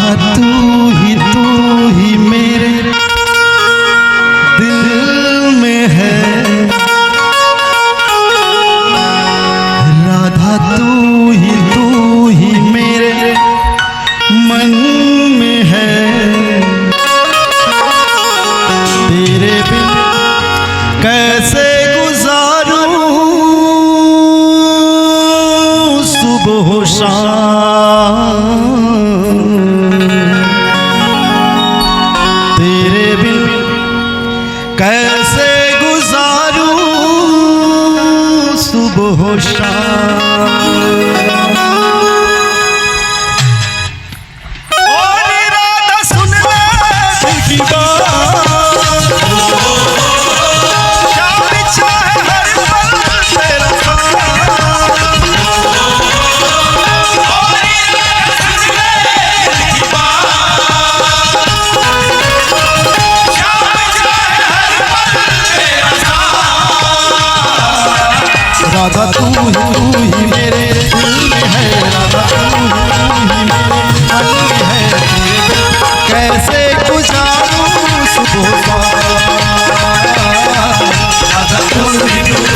तू ही मेरे दिल में है, राधा तू ही मेरे मन में है। तेरे बिन कैसे गुजारूं सुबह शाम, तेरे बिन कैसे गुजारूं सुबह शाम। राधा तू ही मेरे दिल में है, राधा तू ही मेरे मन में है। कैसे गुजारूं सुबह शाम, राधा तू ही मेरे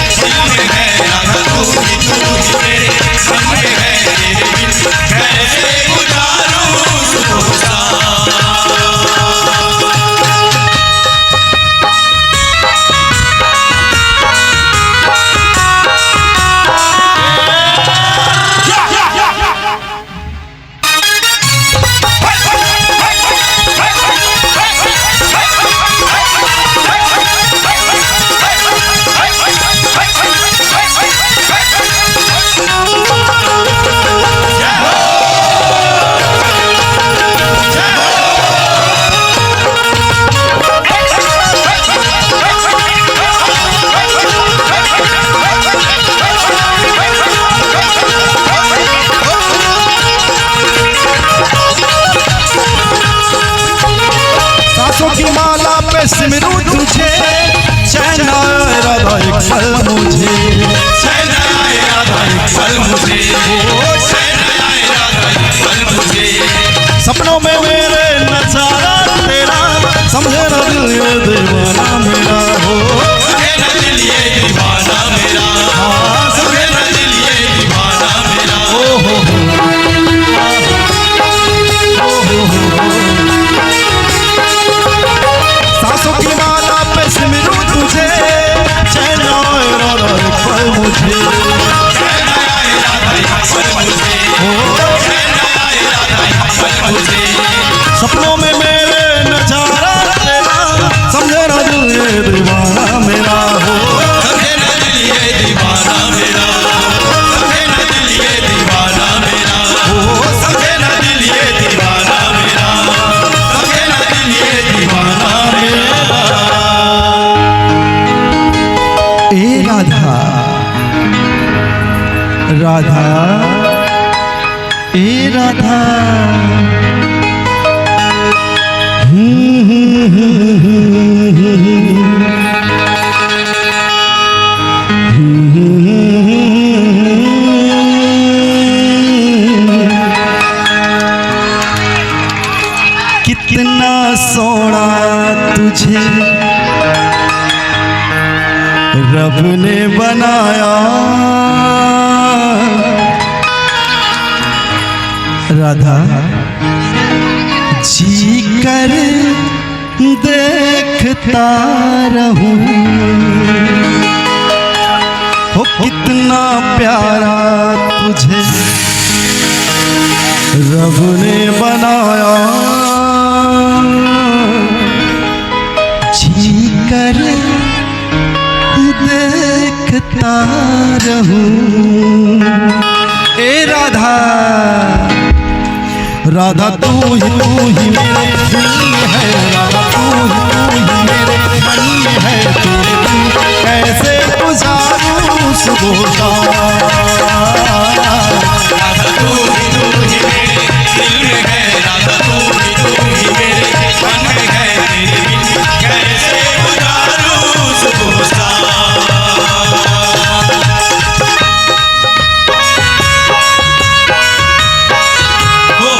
दिल में है, राधा तू ही मेरे मन में है। कैसे गुजारूं सुबह शाम। सिमरूं तुझे चैन आए राधा एक पल मुझे, चैन आए राधा एक पल मुझे, चैन आए राधा एक पल मुझे। सपनों में मेरे नजारा तेरा, समझे न दिल ये दीवाना मेरा हो, समझे न दिल ये दीवाना मेरा, हाँ समझे न दिल ये दीवाना मेरा। ओ हो सांसों की माला पे सिमरूं तुझे, चैन आए राधा एक पल मुझे, चैन आए राधा एक पल मुझे, चैन आए राधा एक पल मुझे। सपनों में मेरे नजारा तेरा, समझे न दिल ये दीवाना मेरा हो, समझे न दिल ये दीवाना मेरा, समझे न दिल ये दीवाना मेरा, समझे न दिल ये दीवाना मेरा, समझे न दिल ये दीवाना मेरा। ए राधा राधा ए राधा, कितना सोना तुझे रब ने बनाया, राधा जी कर देखता रहूं, हो कितना प्यारा तुझे रब ने बनाया, जी कर देखता रहूं। ए राधा राधा तू ही मेरे दिल में है, राधा तू ही मेरे मन में है। तेरे बिन कैसे गुजारूं सुबह शाम, राधा तू ही मेरे दिल में है, राधा तू ही मेरे मन में है। तेरे बिन कैसे गुजारूं सुबह शाम। हो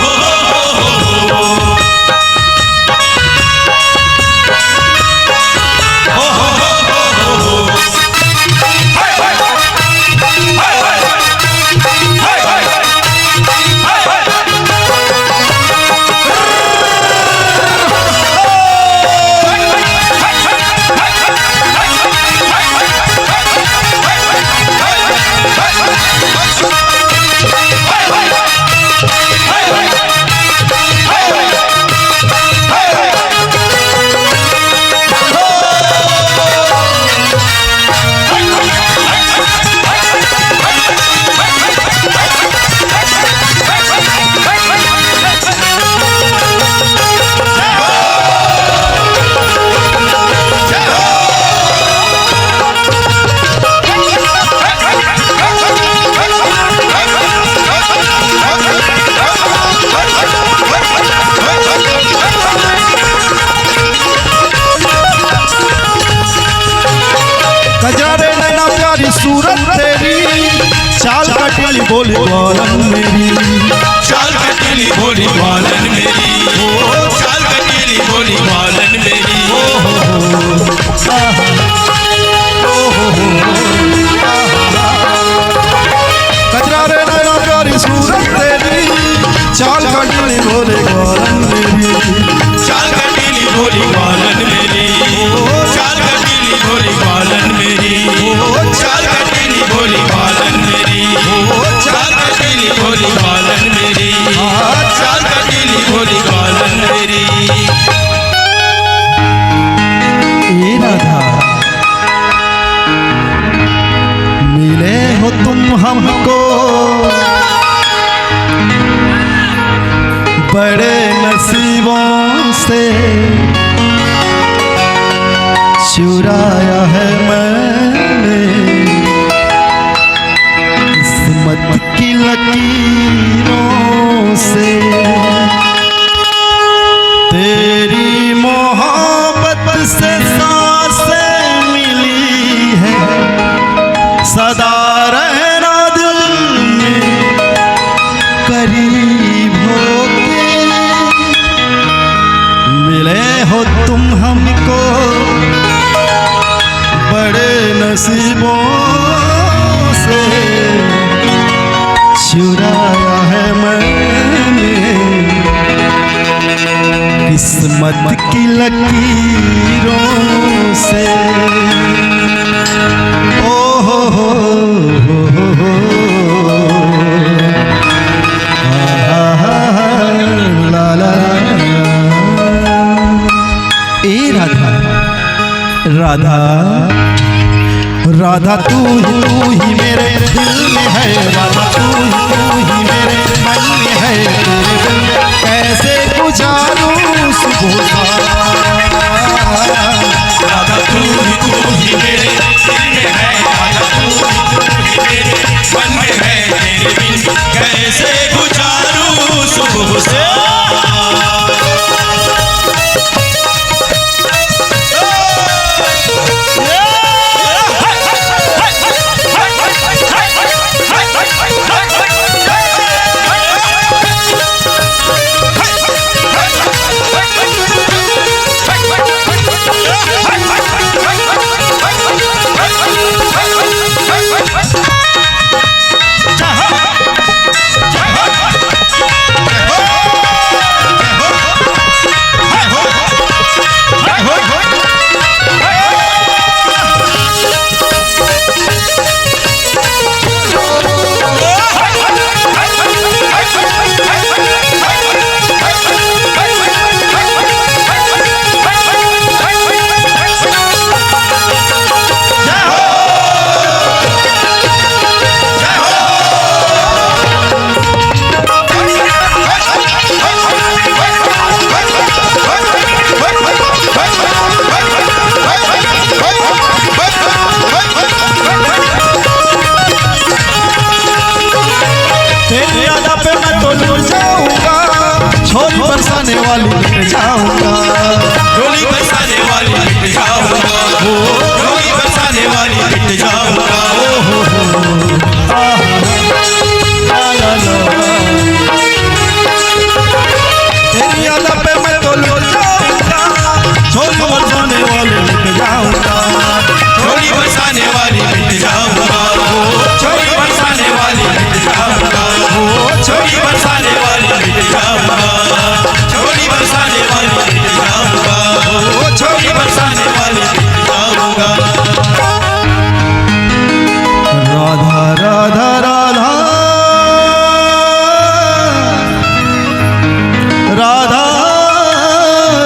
ग्वालन मेरी, चाल कटीली भोली ग्वालन मेरी, चाल कटीली भोली ग्वालन मेरी। कजरा रे नया प्यारी सूरत तेरी, चाल कटीली भोली ग्वालन मेरी, चाल कटीली भोली ग्वालन मेरी, चाल कटीली भोली ग्वालन मेरी, चाल कटीली भोली ग्वालन मेरी, चाल कटीली भोली ग्वालन मेरी, चाल कटीली भोली ग्वालन मेरी। ए राधा मिले हो तुम हमको बड़े नसीबों से, चुराया है मैंने किस्मत की लकीरों से। तेरी मोहब्बत से सांसें मिली है, सदा रहना दिल में करीब होके। मिले हो तुम हमको बड़े नसीबों से, चुराया है मैंने किस्मत की लकीरों से। ओ हो ला ला। ए राधा राधा राधा तू ही मेरे दिल में है, राधा तू ही मेरे मन में है। तेरे दिल कैसे गुजारूं सुबह, राधा तू ही मेरे दिल में है, राधा तू ही मेरे मन में है। तेरे बिन कैसे गुजारूं सुबह से। बरसाने वाली मिट जाऊंगा, डोली बरसाने वाली मिट जाऊंगा, डोली बरसाने वाली मिट जाऊंगा। तेरी याद पे मैं तो लुट जाऊंगा, डोली बरसाने वाली मिट जाऊंगा, डोली बरसाने वाली मिट जाऊंगा, डोली बरसाने वाली मिट जाऊंगा, डोली बरसाने वाली मिट जाऊंगा, डोली बरसाने वाली मिट जाऊंगा, डोली बरसाने वाली मिट जाऊंगा। राधा राधा राधा राधा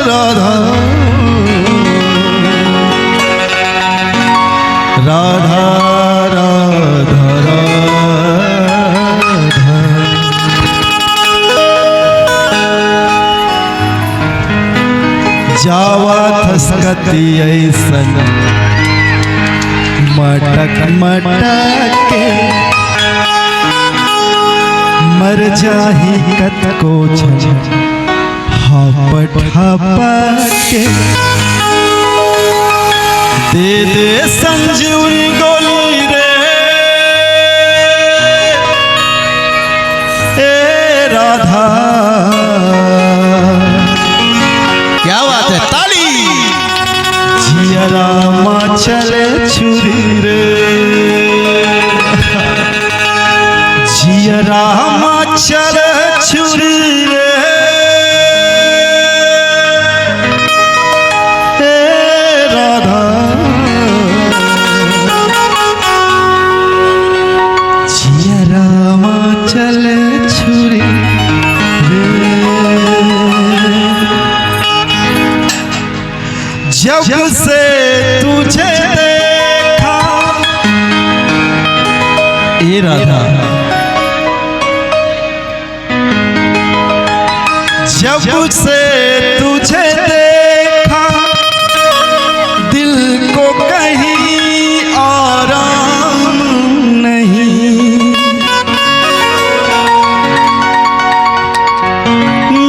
राधा राधा राधा राधा। जावा थसकती ऐसन मटक मटक के, मर जाही कत को हपट हपट के। दे दे संजीवनी गोली रे, हे राधा। क्या बात है, ताली। जिया रामा चले छुरी रे, जिया रामा चले छुरी रे, हे राधा। जिया रामा चले छुरी रे, जब से तुझे देखा ए राधा, जब से तुझे देखा दिल को कहीं आराम नहीं,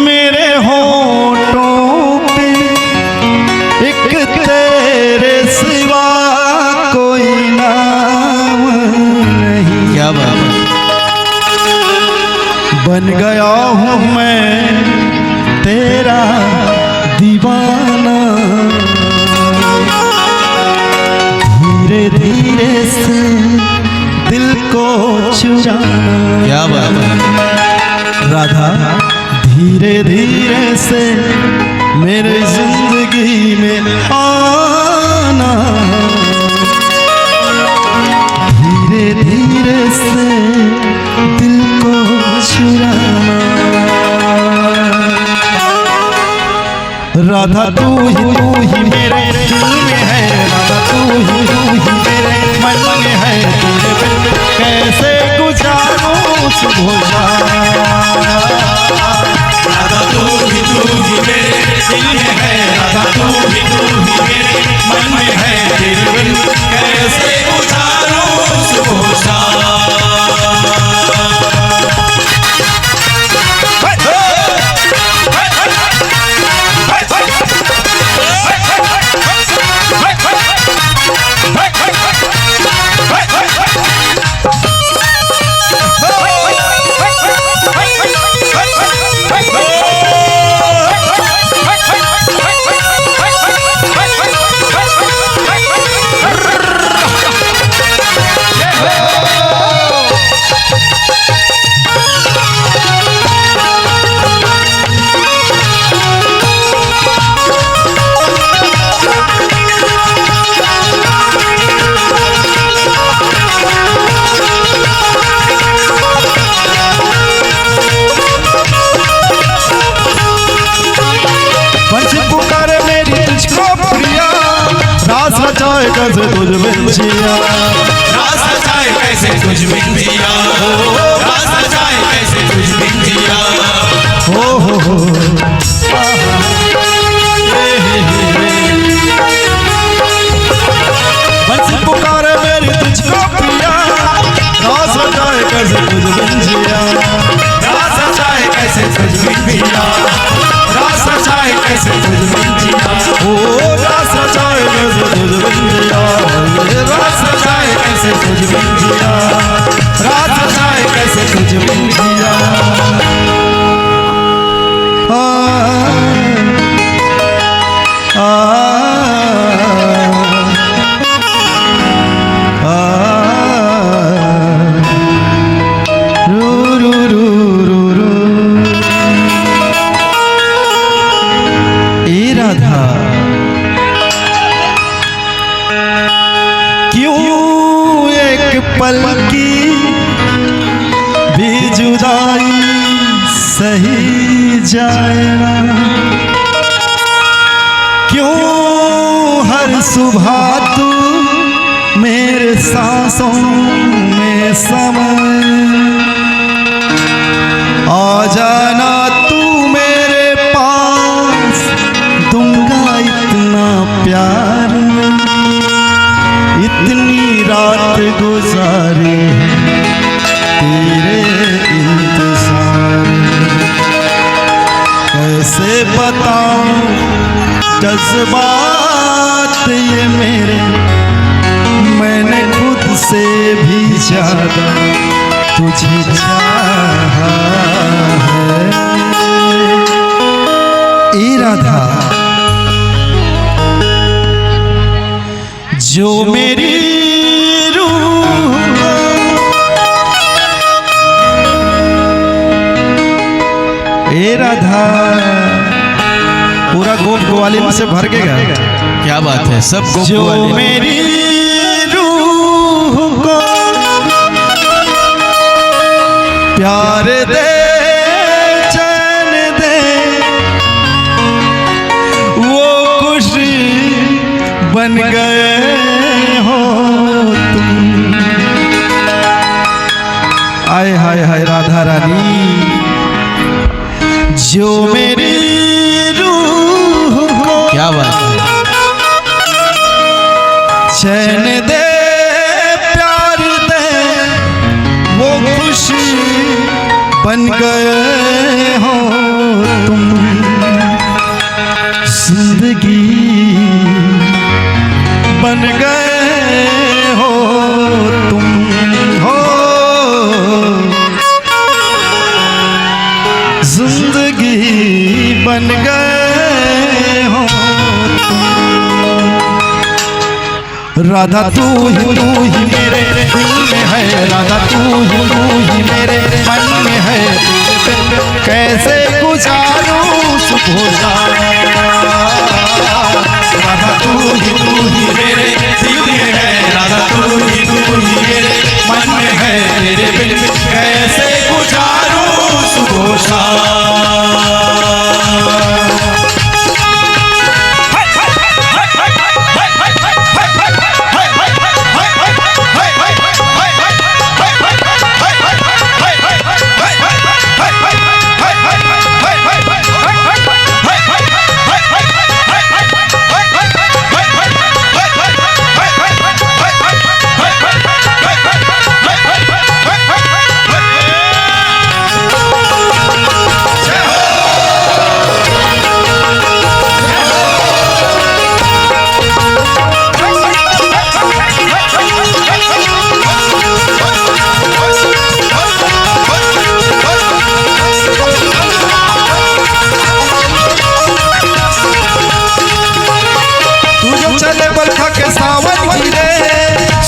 मेरे होठों पे एक तेरे सिवा कोई नाम नहीं। क्या बात है। बन गया हूँ मैं तेरा दीवाना, धीरे धीरे से दिल को चुराना। क्या बात है। राधा, धीरे धीरे से मेरे जिंदगी में आना, धीरे धीरे से दिल को चुराना। राधा तू ही मेरे दिल में है, राधा तू ही मेरे मन में है, तेरे बिन कैसे गुजारूं सुबह। राधा तू ही मेरे दिल में है, राधा तू ही मेरे मन में है, तेरे बिन कैसे गुजारूं सुबह शाम। कैसे तुझ बिन जिया, रास रचाए कैसे तुझ बिन जिया, रास रचाए कैसे तुझ बिन जिया। हो बंसी पुकारे मेरी तुझको प्रिया, रास रचाए कैसे तुझ बिन जिया, रास रचाए कैसे तुझ बिन जिया, रास रचाए कैसे तुझ बिन जिया। ओ रास रचाए कैसे तुझ बिन जिया, रास रचाए कैसे तुझ बिन जिया, रास रचाए कैसे तुझ बिन जिया। पल की भी जुदाई सही जाएगा, क्यों हर सुबह तू मेरे सांसों में समय आ जाना, तू मेरे पास दूंगा इतना प्यार, इतनी रात गुजारी तेरे इंतजार, कैसे बताऊं जज्बात ये मेरे, मैंने खुद से भी ज्यादा तुझे चाहा। जो मेरी रूह ए राधा पूरा गोप ग्वालिन से भर गया। क्या बात है, सब गोप जो ग्वालिन। मेरी रूह को प्यार दे चैन दे वो खुशी बन गए हो तुम। आय हाय हाय राधा रानी जो मेरी रूह को क्या बात है, चैन दे प्यार दे वो खुशी बन गए हो तुम। जिंदगी बन गए हो तुम हो। जिंदगी बन गए हो राधा तू ही मेरे दिल में है। राधा तू ही मेरे मन में है। कैसे गुजारूं सुबह राधा तू ही मेरे दिल में है। राधा तू ही मेरे मन में है। तेरे बिन कैसे गुजारूं सुबह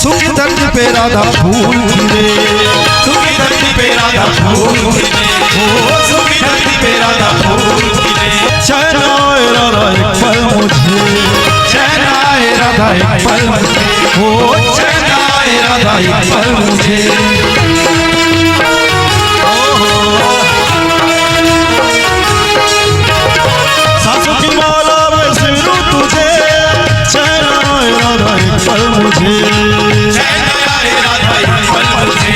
सुखी धरती पे राधा फूल खिले। सुखी धरती पे राधा फूल खिले। सुखी धरती पे राधा फूल खिले। चैन आए राधा एक पल मुझे। चैन आए राधा एक पल मुझे। ओ चैन आए राधा एक पल मुझे। सांसों की माला में सिमरूं तुझे। चैन आए राधा एक पल मुझे। चैन आए राधा एक पल मुझे।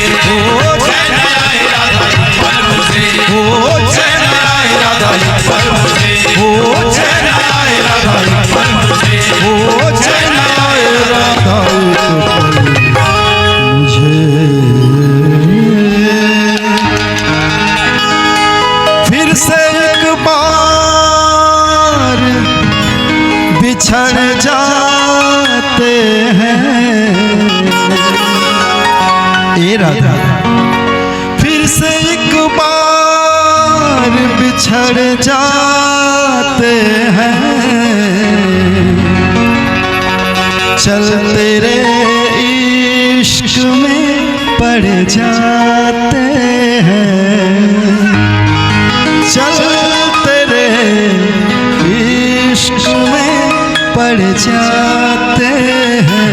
चैन आए राधा एक पल मुझे। चैन आए राधा एक पल मुझे। चैन आए राधा एक पल मुझे। चैन आए राधा एक पल मुझे। फिर से एक बार बिछड़ जाते हैं ए राधा। फिर से एक बार बिछड़ जाते हैं। चल तेरे इश्क में पड़ जाते हैं। चल तेरे इश्क में पड़ जाते हैं।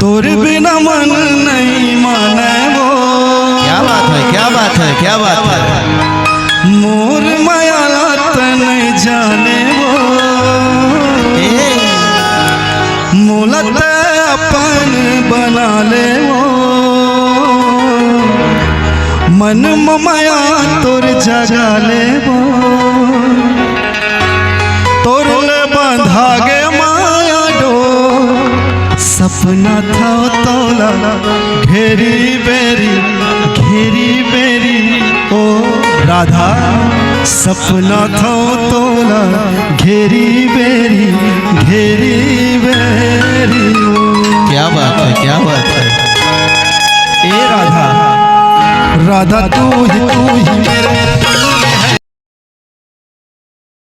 तोर बिना मन नहीं माने वो। क्या बात है, क्या बात है, क्या बात है। मोर माया तन जाने वो। मोलत अपन बना ले वो। मन माया तोर जगा ले वो। तोर ले बंधा गे माया डो। सपना था तोला घेरी बेरी ओ राधा। सपना था तोला घेरी बेरी ओ। क्या बात है, क्या बात है। ए राधा राधा तू ही मेरे